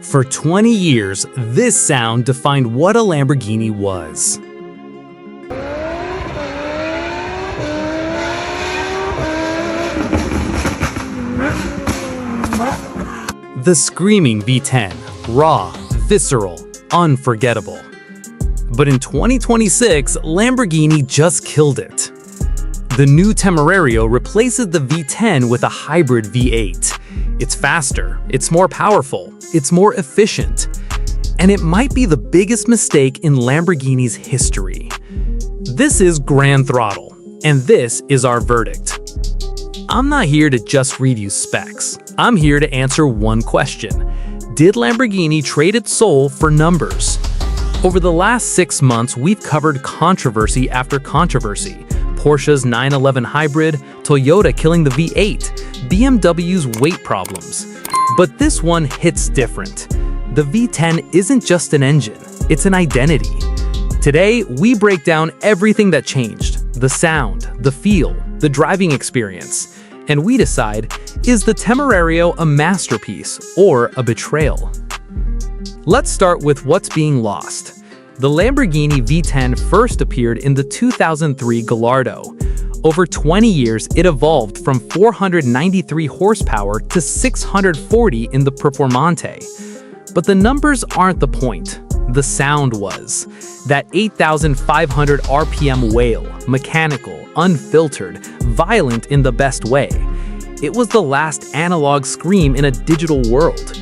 For 20 years, this sound defined what a Lamborghini was. The screaming V10, raw, visceral, unforgettable. But in 2026, Lamborghini just killed it. The new Temerario replaces the V10 with a hybrid V8. It's faster, it's more powerful, it's more efficient. And it might be the biggest mistake in Lamborghini's history. This is Grand Throttle, and this is our verdict. I'm not here to just read you specs. I'm here to answer one question. Did Lamborghini trade its soul for numbers? Over the last 6 months, we've covered controversy after controversy. Porsche's 911 hybrid, Toyota killing the V8, BMW's weight problems. But this one hits different. The V10 isn't just an engine, it's an identity. Today, we break down everything that changed, the sound, the feel, the driving experience. And we decide, is the Temerario a masterpiece or a betrayal? Let's start with what's being lost. The Lamborghini V10 first appeared in the 2003 Gallardo. Over 20 years, it evolved from 493 horsepower to 640 in the Performante. But the numbers aren't the point. The sound was. That 8,500 RPM wail, mechanical, unfiltered, violent in the best way. It was the last analog scream in a digital world.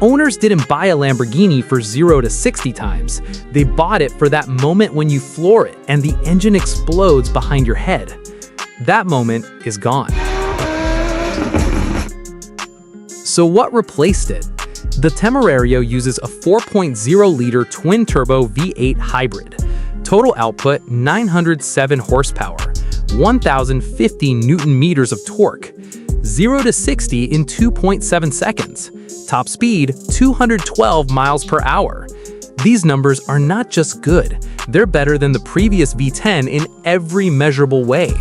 Owners didn't buy a Lamborghini for 0 to 60 times. They bought it for that moment when you floor it and the engine explodes behind your head. That moment is gone. So what replaced it? The Temerario uses a 4.0-liter twin-turbo V8 hybrid. Total output 907 horsepower, 1,050 Newton-meters of torque, 0 to 60 in 2.7 seconds. Top speed 212 miles per hour. These numbers are not just good, they're better than the previous V10 in every measurable way.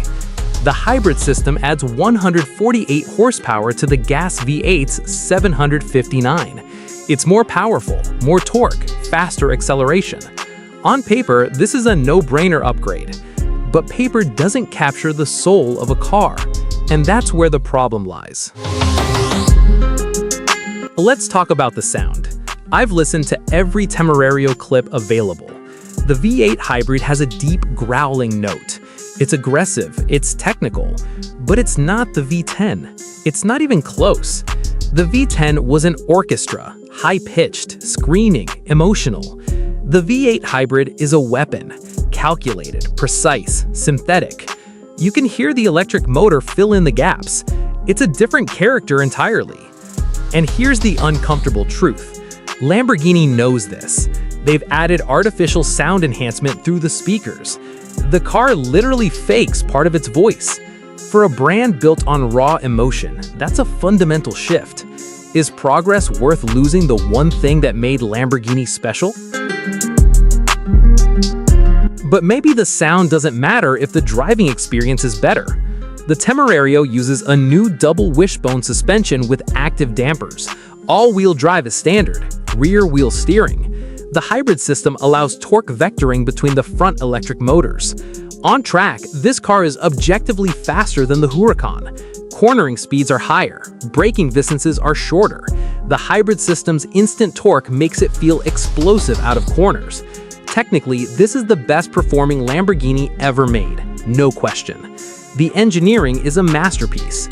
The hybrid system adds 148 horsepower to the gas V8's 759. It's more powerful, more torque, faster acceleration. On paper, this is a no-brainer upgrade. But paper doesn't capture the soul of a car, and that's where the problem lies. Let's talk about the sound. I've listened to every Temerario clip available. The V8 hybrid has a deep growling note. It's aggressive, it's technical, but it's not the V10. It's not even close. The V10 was an orchestra, high-pitched, screaming, emotional. The V8 hybrid is a weapon, calculated, precise, synthetic. You can hear the electric motor fill in the gaps. It's a different character entirely. And here's the uncomfortable truth. Lamborghini knows this. They've added artificial sound enhancement through the speakers. The car literally fakes part of its voice. For a brand built on raw emotion, that's a fundamental shift. Is progress worth losing the one thing that made Lamborghini special? But maybe the sound doesn't matter if the driving experience is better. The Temerario uses a new double wishbone suspension with active dampers. All-wheel drive is standard, rear-wheel steering. The hybrid system allows torque vectoring between the front electric motors. On track, this car is objectively faster than the Huracan. Cornering speeds are higher, braking distances are shorter. The hybrid system's instant torque makes it feel explosive out of corners. Technically, this is the best performing Lamborghini ever made, no question. The engineering is a masterpiece.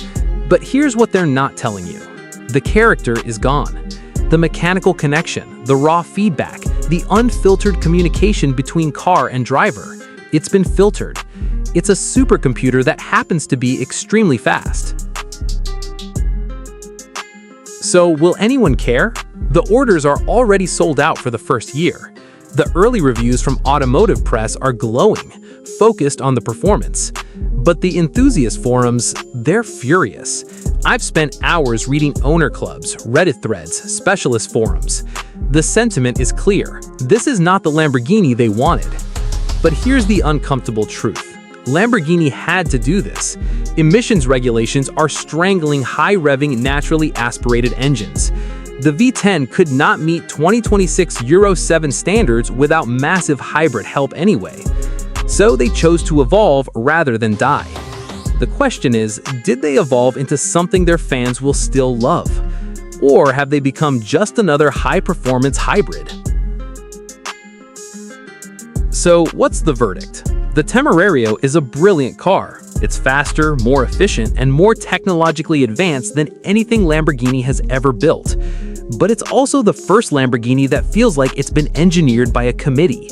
But here's what they're not telling you. The character is gone. The mechanical connection, the raw feedback, the unfiltered communication between car and driver. It's been filtered. It's a supercomputer that happens to be extremely fast. So will anyone care? The orders are already sold out for the first year. The early reviews from automotive press are glowing, focused on the performance. But the enthusiast forums, they're furious. I've spent hours reading owner clubs, Reddit threads, specialist forums. The sentiment is clear. This is not the Lamborghini they wanted. But here's the uncomfortable truth. Lamborghini had to do this. Emissions regulations are strangling high-revving, naturally aspirated engines. The V10 could not meet 2026 Euro 7 standards without massive hybrid help anyway, so they chose to evolve rather than die. The question is, did they evolve into something their fans will still love? Or have they become just another high-performance hybrid? So what's the verdict? The Temerario is a brilliant car. It's faster, more efficient, and more technologically advanced than anything Lamborghini has ever built. But it's also the first Lamborghini that feels like it's been engineered by a committee.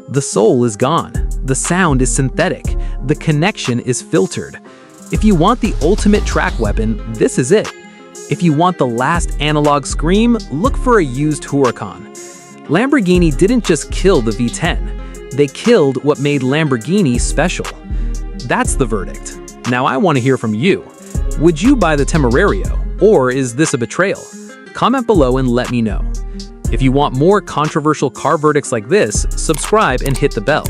The soul is gone. The sound is synthetic. The connection is filtered. If you want the ultimate track weapon, this is it. If you want the last analog scream, look for a used Huracan. Lamborghini didn't just kill the V10. They killed what made Lamborghini special. That's the verdict. Now I want to hear from you. Would you buy the Temerario, or is this a betrayal? Comment below and let me know. If you want more controversial car verdicts like this, subscribe and hit the bell.